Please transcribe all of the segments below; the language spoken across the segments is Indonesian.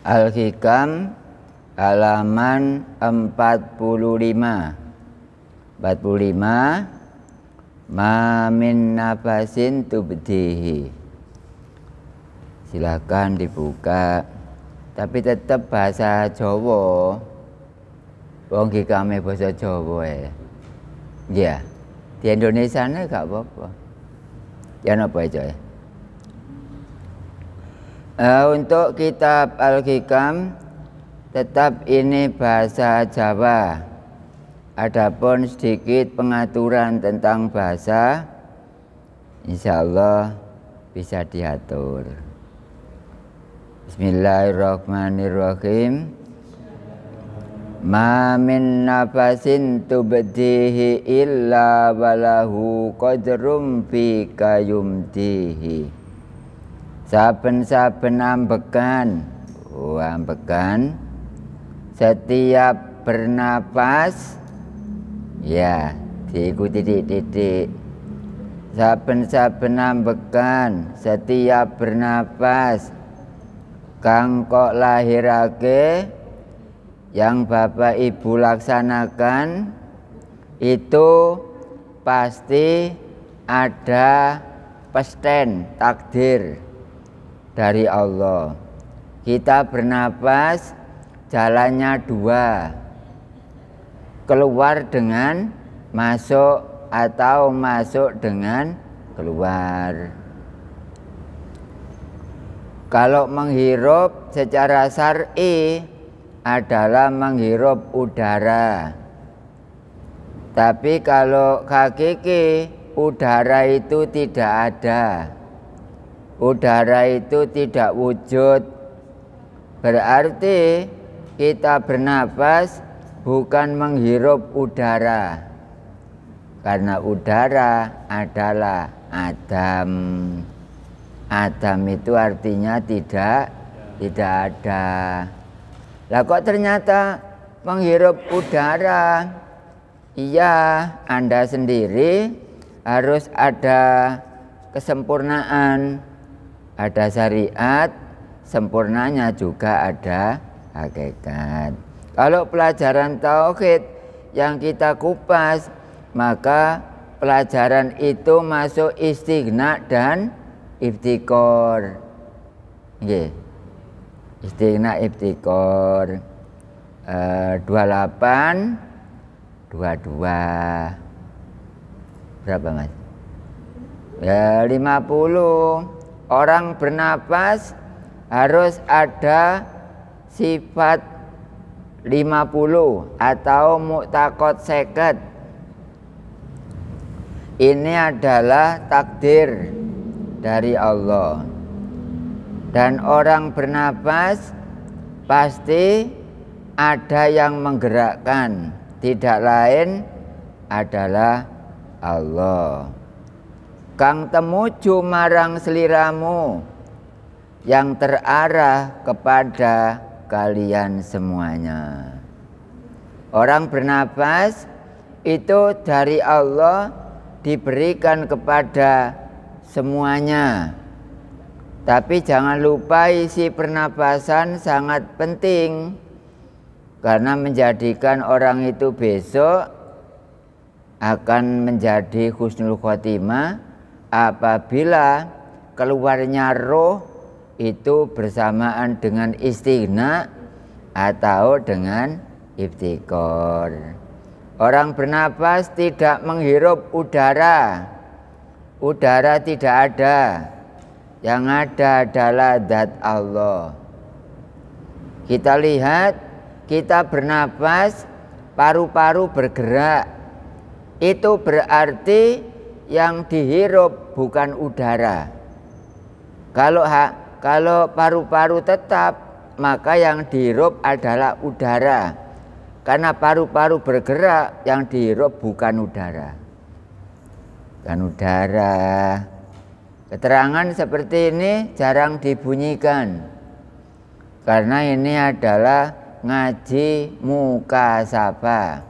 Al-Hikam halaman 45. Ma min nafasin tubdihi. Silakan dibuka. Tapi tetap bahasa Jawa. Wong hikame bahasa Jawa ya. Ya. Di Indonesia ini gak apa-apa. Ya apa aja ya. Untuk kitab Al-Hikam tetap ini bahasa Jawa. Adapun sedikit pengaturan tentang bahasa, insya Allah bisa diatur. Bismillahirrahmanirrahim. Ma min nafasin tubdihi illa walahu qadrum fi kayumdihi. Saben-saben ambekan, setiap bernapas, ya diikuti titik. Saben-saben ambekan, setiap bernapas, kang kok lahirake, yang Bapak Ibu laksanakan, itu pasti ada pesten takdir dari Allah. Kita bernapas, jalannya dua, keluar dengan masuk atau masuk dengan keluar. Kalau menghirup secara syar'i adalah menghirup udara. Tapi kalau hakiki udara itu tidak ada. Udara itu tidak wujud. Berarti kita bernapas bukan menghirup udara. Karena udara adalah Adam. Adam itu artinya tidak ada. Lah kok ternyata menghirup udara? Iya, Anda sendiri harus ada kesempurnaan. Ada syariat, sempurnanya juga ada hakikat. Kalau pelajaran tauhid yang kita kupas, maka pelajaran itu masuk istighna dan iftikor. Nggih. Istighna iftikor 28 22. Berapa Mas? Ya 50. Orang bernapas harus ada sifat 50 atau mu'taqad 50. Ini adalah takdir dari Allah. Dan orang bernapas pasti ada yang menggerakkan, tidak lain adalah Allah. Kang temuju marang seliramu, yang terarah kepada kalian semuanya. Orang bernapas itu dari Allah diberikan kepada semuanya. Tapi jangan lupa isi pernapasan sangat penting, karena menjadikan orang itu besok akan menjadi husnul khotimah apabila keluarnya roh itu bersamaan dengan istighna atau dengan iftikor. Orang bernapas tidak menghirup udara. Udara tidak ada. Yang ada adalah zat Allah. Kita lihat, kita bernapas, paru-paru bergerak. Itu berarti yang dihirup bukan udara. Kalau paru-paru tetap, maka yang dihirup adalah udara. Karena paru-paru bergerak, yang dihirup bukan udara. Bukan udara. Keterangan seperti ini jarang dibunyikan. Karena ini adalah ngaji mukasabah.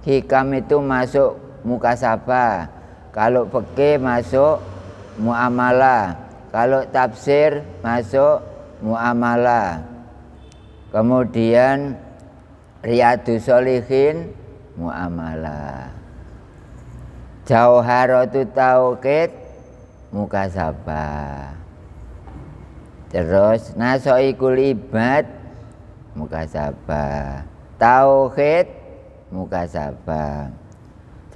Hikam itu masuk mukasabah. Kalau fikih masuk muamalah. Kalau tafsir masuk muamalah. Kemudian Riyadus Shalihin muamalah. Jauharatut Tauhid mukasabah. Terus Nasoikul Ibad mukasabah. Tauhid mukasabah.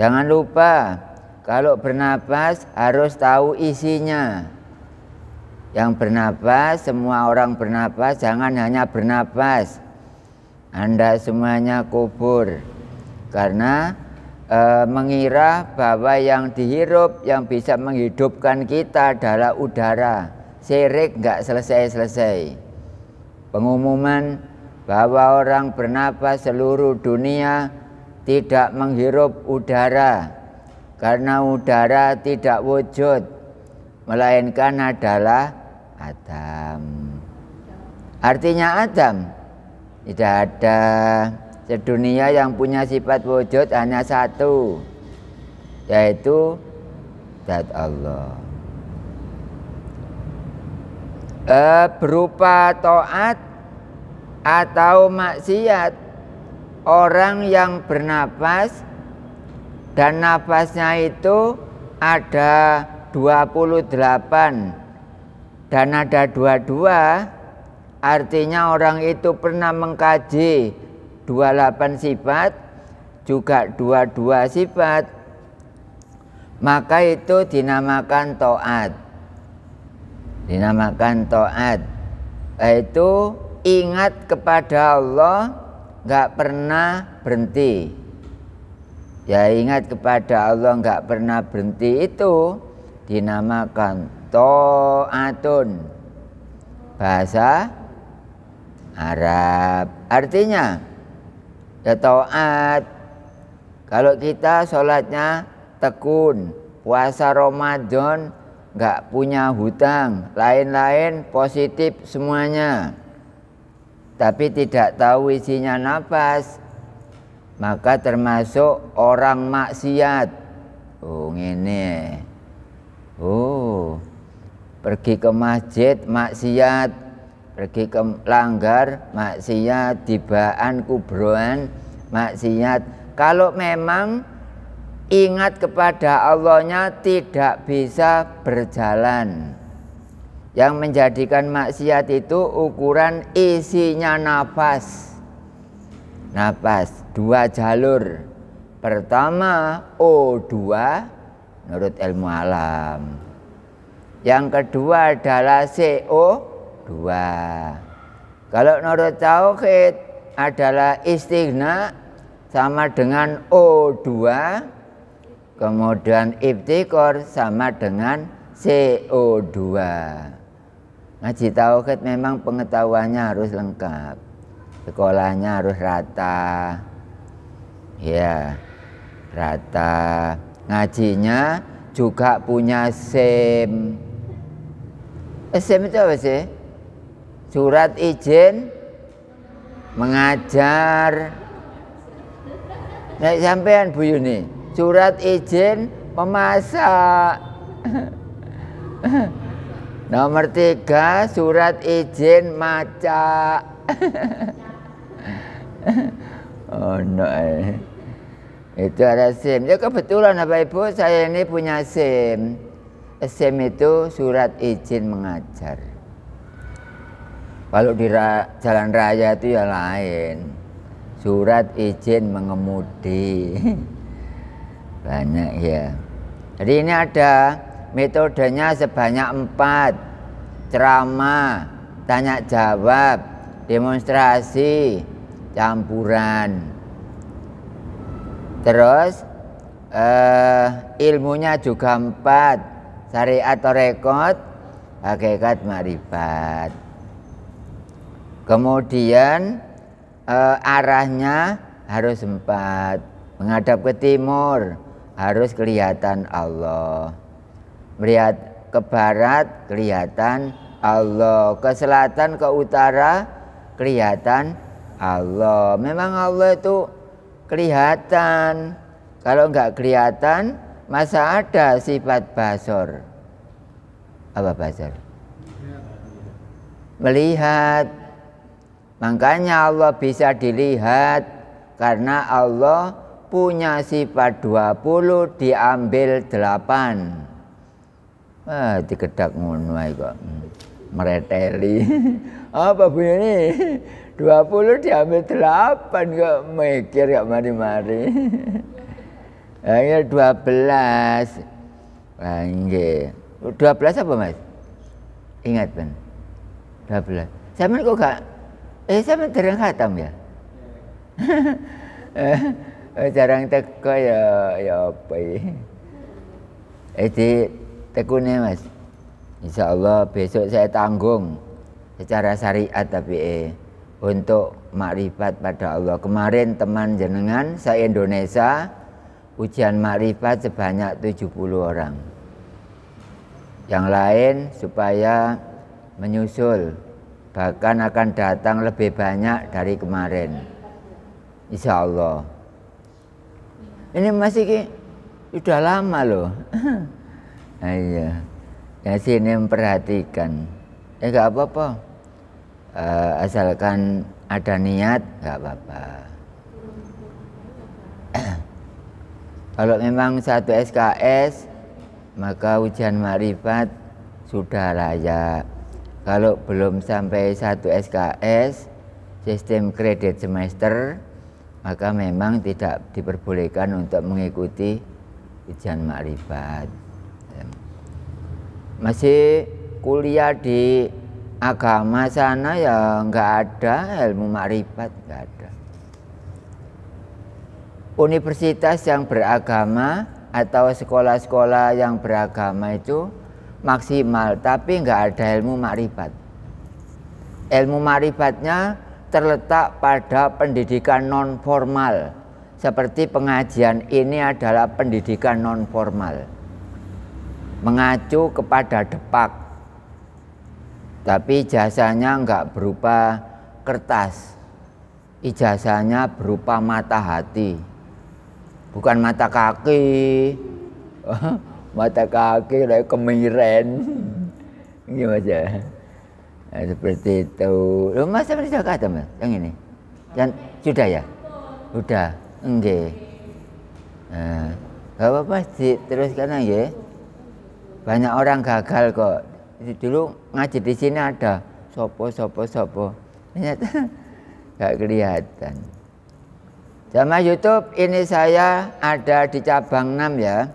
Jangan lupa kalau bernapas harus tahu isinya. Yang bernapas, semua orang bernapas, jangan hanya bernapas. Anda semuanya kubur. Karena mengira bahwa yang dihirup, yang bisa menghidupkan kita adalah udara. Syirik nggak selesai-selesai. Pengumuman bahwa orang bernapas seluruh dunia tidak menghirup udara. Karena udara tidak wujud, melainkan adalah Adam. Artinya Adam. Tidak ada sedunia yang punya sifat wujud, hanya satu, yaitu Zat Allah. Berupa taat atau maksiat, orang yang bernapas dan nafasnya itu ada 28 dan ada 22, artinya orang itu pernah mengkaji 28 sifat juga 22 sifat, maka itu dinamakan taat. Dinamakan taat, yaitu ingat kepada Allah nggak pernah berhenti. Ya, ingat kepada Allah nggak pernah berhenti itu dinamakan ta'atun, bahasa Arab. Artinya ya taat. Kalau kita sholatnya tekun, puasa Ramadan nggak punya hutang, lain-lain positif semuanya, tapi tidak tahu isinya nafas, maka termasuk orang maksiat. Oh ngene. Oh, pergi ke masjid maksiat, pergi ke langgar maksiat, tibaan kubroan maksiat. Kalau memang ingat kepada Allahnya tidak bisa berjalan. Yang menjadikan maksiat itu ukuran isinya nafas. Nafas 2 jalur. Pertama O2 menurut ilmu alam. Yang kedua adalah CO2. Kalau menurut tauhid adalah istighna sama dengan O2, kemudian ibtikor sama dengan CO2. Ngaji tauhid memang pengetahuannya harus lengkap, sekolahnya harus rata, ya rata. Ngajinya juga punya SIM. SIM itu apa sih? Surat izin mengajar. Nek sampean Bu Yuni, surat izin memasak. Nomor 3, surat izin maca. Oh no. Itu ada SIM. Ya kebetulan Bapak Ibu, saya ini punya SIM. SIM itu surat izin mengajar. Kalau di jalan raya itu ya lain. Surat izin mengemudi. Banyak ya. Jadi ini ada metodenya sebanyak 4. Ceramah, tanya jawab, demonstrasi, campuran. Terus ilmunya juga 4. Syariat tarekat, hakikat makrifat. Kemudian arahnya harus 4. Menghadap ke timur harus kelihatan Allah. Melihat ke barat kelihatan Allah. Ke selatan, ke utara kelihatan Allah. Memang Allah itu kelihatan. Kalau enggak kelihatan, masa ada sifat basor? Apa basor? Melihat. Makanya Allah bisa dilihat karena Allah punya sifat 20 diambil 8. Wah, dikedak ngono ae kok. Mereteli. Apa bunyi? 20 diambil 8 kok mikir kok mari-mari. Hanya 12. Wah, nggih. 12 apa, Mas? Ingat kan? 12. Sampeyan kok gak sampeyan dereng khatam ya? Jarang teko ya apa iki. Tekune Mas. Insyaallah besok saya tanggung secara syariat tapi untuk makrifat pada Allah. Kemarin teman jenengan se-Indonesia ujian makrifat sebanyak 70 orang. Yang lain supaya menyusul, bahkan akan datang lebih banyak dari kemarin. Insya Allah. Ini masih sudah lama loh. Iya. Ya sini memperhatikan. Gak apa-apa. Asalkan ada niat, gak apa-apa. Kalau memang satu SKS, maka ujian makrifat sudah layak. Kalau belum sampai satu SKS, sistem kredit semester, maka memang tidak diperbolehkan untuk mengikuti ujian makrifat. Masih kuliah di agama sana ya nggak ada ilmu makrifat, nggak ada. Universitas yang beragama atau sekolah-sekolah yang beragama itu maksimal, tapi nggak ada ilmu makrifat. Ilmu makrifatnya terletak pada pendidikan non formal. Seperti pengajian ini adalah pendidikan non formal, mengacu kepada depak, tapi ijazahnya enggak berupa kertas, ijazahnya berupa mata hati, bukan mata kaki. Mata kaki kayak kemiren gimana? Nah, seperti itu. Loh, Mas sudah kata Mas yang ini? Yang sudah ya? Sudah. Enggak. Nah, gak apa-apa diteruskan aja. Banyak orang gagal kok. Dulu ngaji di sini ada sopo. Ternyata gak kelihatan. Sama YouTube ini saya ada di cabang 6 ya.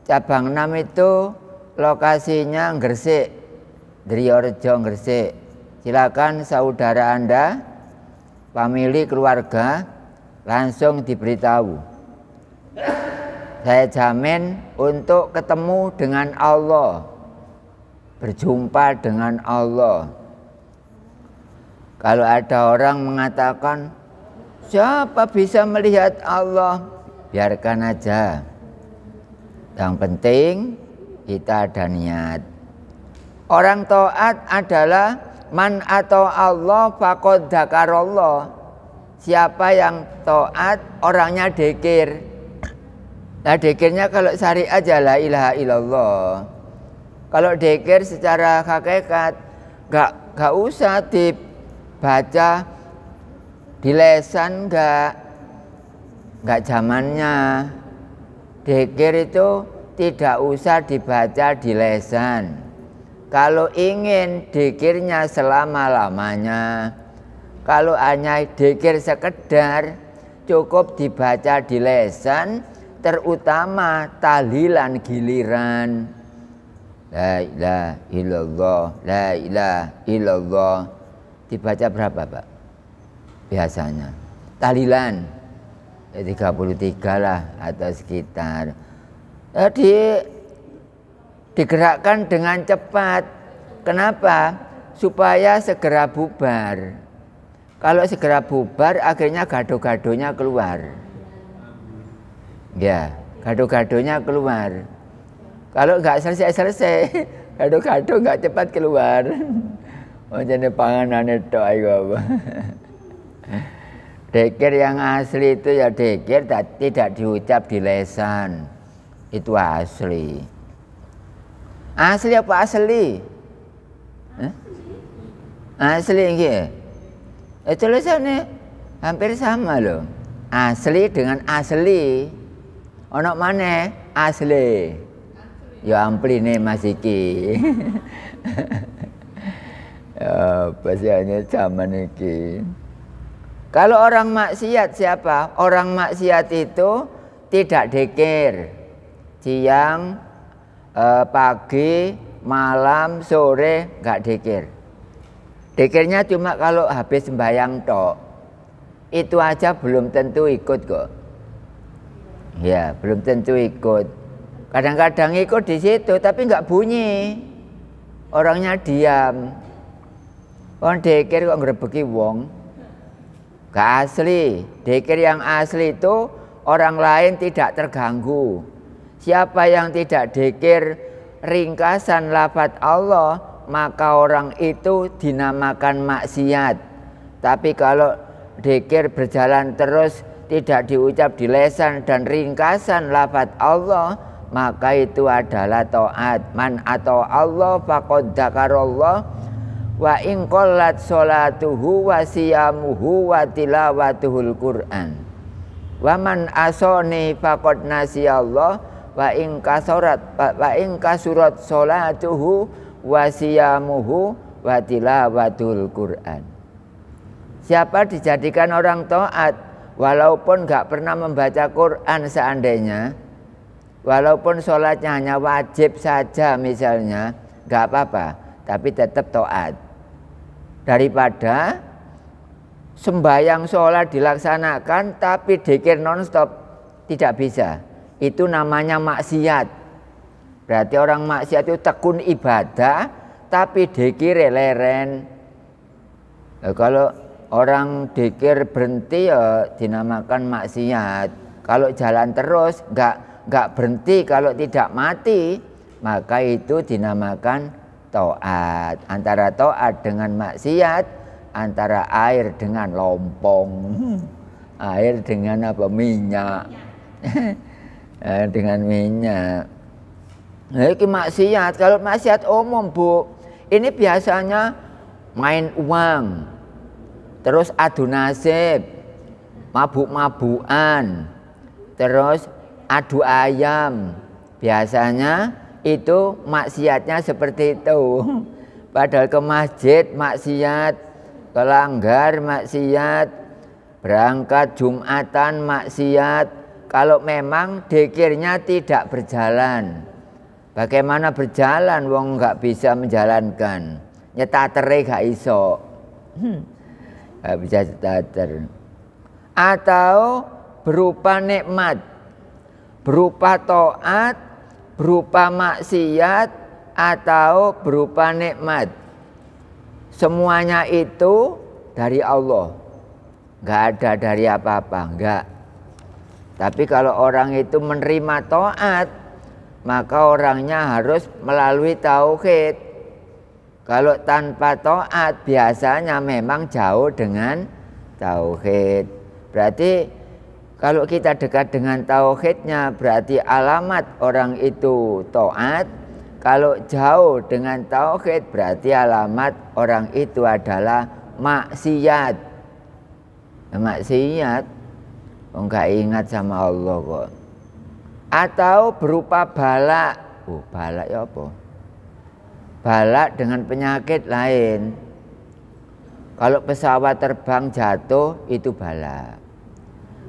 Cabang 6 itu lokasinya Gresik, Driorejo Gresik. Silakan saudara Anda, famili keluarga langsung diberitahu. Saya jamin untuk ketemu dengan Allah, berjumpa dengan Allah. Kalau ada orang mengatakan, siapa bisa melihat Allah? Biarkan aja. Yang penting kita ada niat. Orang taat adalah man atau Allah faqad dzakarallah. Siapa yang taat orangnya dzikir. Nah dzikirnya kalau syariat ya la ilaha illallah. Kalau dzikir secara hakikat gak usah dibaca di lesan, gak zamannya. Dzikir itu tidak usah dibaca di lesan. Kalau ingin dzikirnya selama-lamanya, kalau hanya dzikir sekedar, cukup dibaca di lesan, terutama tahlilan giliran. La ilaha illallah, la ilaha illallah. Dibaca berapa, Pak? Biasanya tahlilan 33 lah atau sekitar. Jadi digerakkan dengan cepat. Kenapa? Supaya segera bubar. Kalau segera bubar akhirnya gado-gadonya keluar. Ya, gado-gadonya keluar. Kalau nggak selesai-selesai, gado-gado nggak cepat keluar. Oh jadi panganan itu apa? Dzikir yang asli itu ya dzikir tidak diucap di lesan. Itu asli. Asli apa asli? Asli nggih. Tulisannya hampir sama loh. Asli dengan asli. Ono mana asli. Ya ampline Mas iki. Ya, bahasanya zaman iki. Kalau orang maksiat siapa? Orang maksiat itu tidak dzikir. Siang, pagi, malam, sore enggak dzikir. Dzikirnya cuma kalau habis sembahyang tok. Itu aja belum tentu ikut kok. Ya, belum tentu ikut. Kadang-kadang ikut di situ tapi enggak bunyi. Orangnya diam. Orang dzikir kok ngrebeki wong. Gak asli. Dzikir yang asli itu orang lain tidak terganggu. Siapa yang tidak dzikir ringkasan lafaz Allah, maka orang itu dinamakan maksiat. Tapi kalau dzikir berjalan terus tidak diucap di lisan dan ringkasan lafaz Allah, maka itu adalah taat. Man atau Allah faqad dzakarallah wa in qallat sholatuhu wa siyamuhu wa tilawatuhul Qur'an. Wa man asoni faqad nasiyallah wa in kasurat sholatuhu wa siyamuhu wa tilawatul Qur'an. Siapa dijadikan orang taat walaupun enggak pernah membaca Quran seandainya, walaupun sholatnya hanya wajib saja misalnya, enggak apa-apa, tapi tetap taat. Daripada sembahyang sholat dilaksanakan tapi dzikir non-stop, tidak bisa. Itu namanya maksiat. Berarti orang maksiat itu tekun ibadah tapi dzikir leren. Kalau orang dzikir berhenti ya dinamakan maksiat. Kalau jalan terus enggak berhenti, kalau tidak mati maka itu dinamakan taat. Antara taat dengan maksiat, antara air dengan lompong. Air dengan apa? Minyak. Dengan minyak. Ini maksiat. Kalau maksiat umum, Bu, ini biasanya main uang, terus adu nasib, mabuk-mabukan, terus adu ayam. Biasanya itu maksiatnya seperti itu. Padahal ke masjid maksiat, ke langgar maksiat, berangkat Jumatan maksiat. Kalau memang dzikirnya tidak berjalan. Bagaimana berjalan wong nggak bisa menjalankan? Nyetatere gak iso. Gak bisa nyetater. Atau berupa nikmat, berupa taat, berupa maksiat, atau berupa nikmat. Semuanya itu dari Allah. Nggak ada dari apa-apa, enggak. Tapi kalau orang itu menerima taat, maka orangnya harus melalui tauhid. Kalau tanpa taat biasanya memang jauh dengan tauhid. Berarti kalau kita dekat dengan tauhidnya berarti alamat orang itu taat. Kalau jauh dengan tauhid berarti alamat orang itu adalah maksiat. Maksiat. Enggak ingat sama Allah kok. Atau berupa balak. Oh, balak ya apa? Balak dengan penyakit lain. Kalau pesawat terbang jatuh itu balak.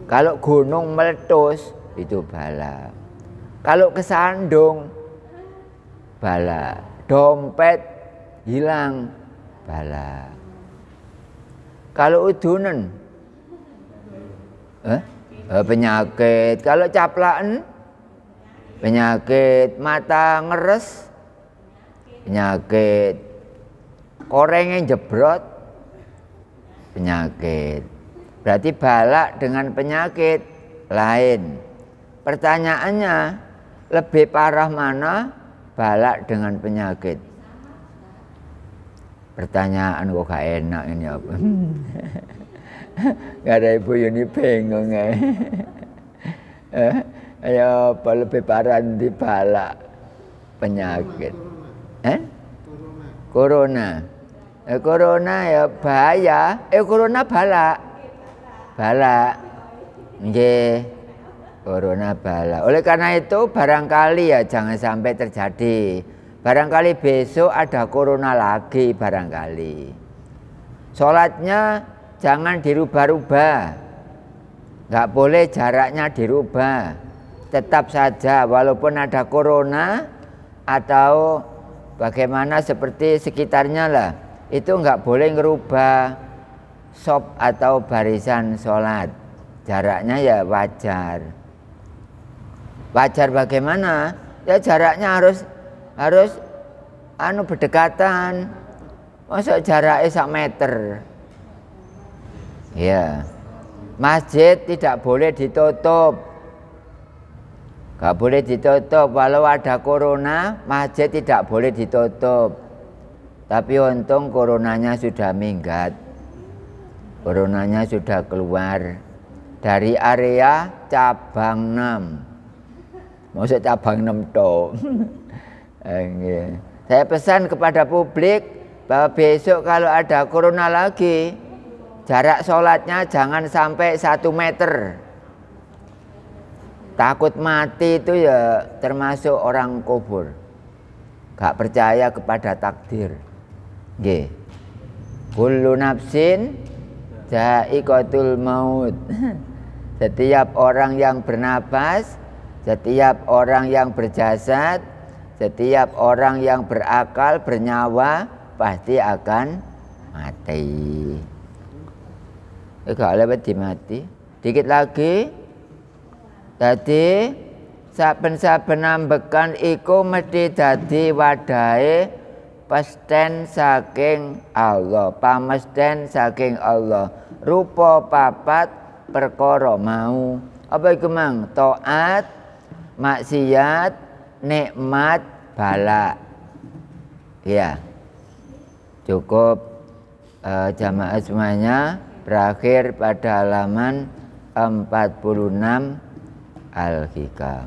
Kalau gunung meletus itu balak. Kalau kesandung balak. Dompet hilang balak. Kalau udunan penyakit. Kalau caplakan penyakit. Mata ngeres penyakit. Korengnya jebrot penyakit. Berarti balak dengan penyakit lain. Pertanyaannya, lebih parah mana balak dengan penyakit? Pertanyaan kok gak enak ini apa? Gak ada ibu ini bingung ya. Ayo apa lebih parah di balak penyakit? Corona. Corona ya bahaya. Corona bala. Bala. Nggih. Corona bala. Oleh karena itu barangkali ya jangan sampai terjadi. Barangkali besok ada corona lagi barangkali. Sholatnya jangan dirubah-rubah. Nggak boleh jaraknya dirubah. Tetap saja walaupun ada corona atau bagaimana seperti sekitarnya lah. Itu nggak boleh ngerubah shop atau barisan sholat. Jaraknya ya wajar. Wajar bagaimana? Ya jaraknya harus berdekatan. Masa jaraknya 1 meter. Ya. Masjid tidak boleh ditutup. Nggak boleh ditutup. Walau ada corona, masjid tidak boleh ditutup. Tapi untung coronanya sudah minggat. Coronanya sudah keluar dari area cabang 6. Maksud cabang 6 toh. Saya pesan kepada publik bahwa besok kalau ada corona lagi, jarak sholatnya jangan sampai 1 meter. Takut mati itu ya termasuk orang kubur. Gak percaya kepada takdir. Nggih. Kullu nafsin dha'iqatul maut. Setiap orang yang bernapas, setiap orang yang berjasad, setiap orang yang berakal, bernyawa pasti akan mati. Gak lewat mati. Dikit lagi. Jadi saben-saben ambekan iku mesti dadi wadahe pesten saking Allah, pamesten saking Allah. Rupa papat perkara mau. Apa iku mang? Taat, maksiat, nikmat, bala. Ya. Cukup jamaah semuanya berakhir pada halaman 46 Al-Hikam.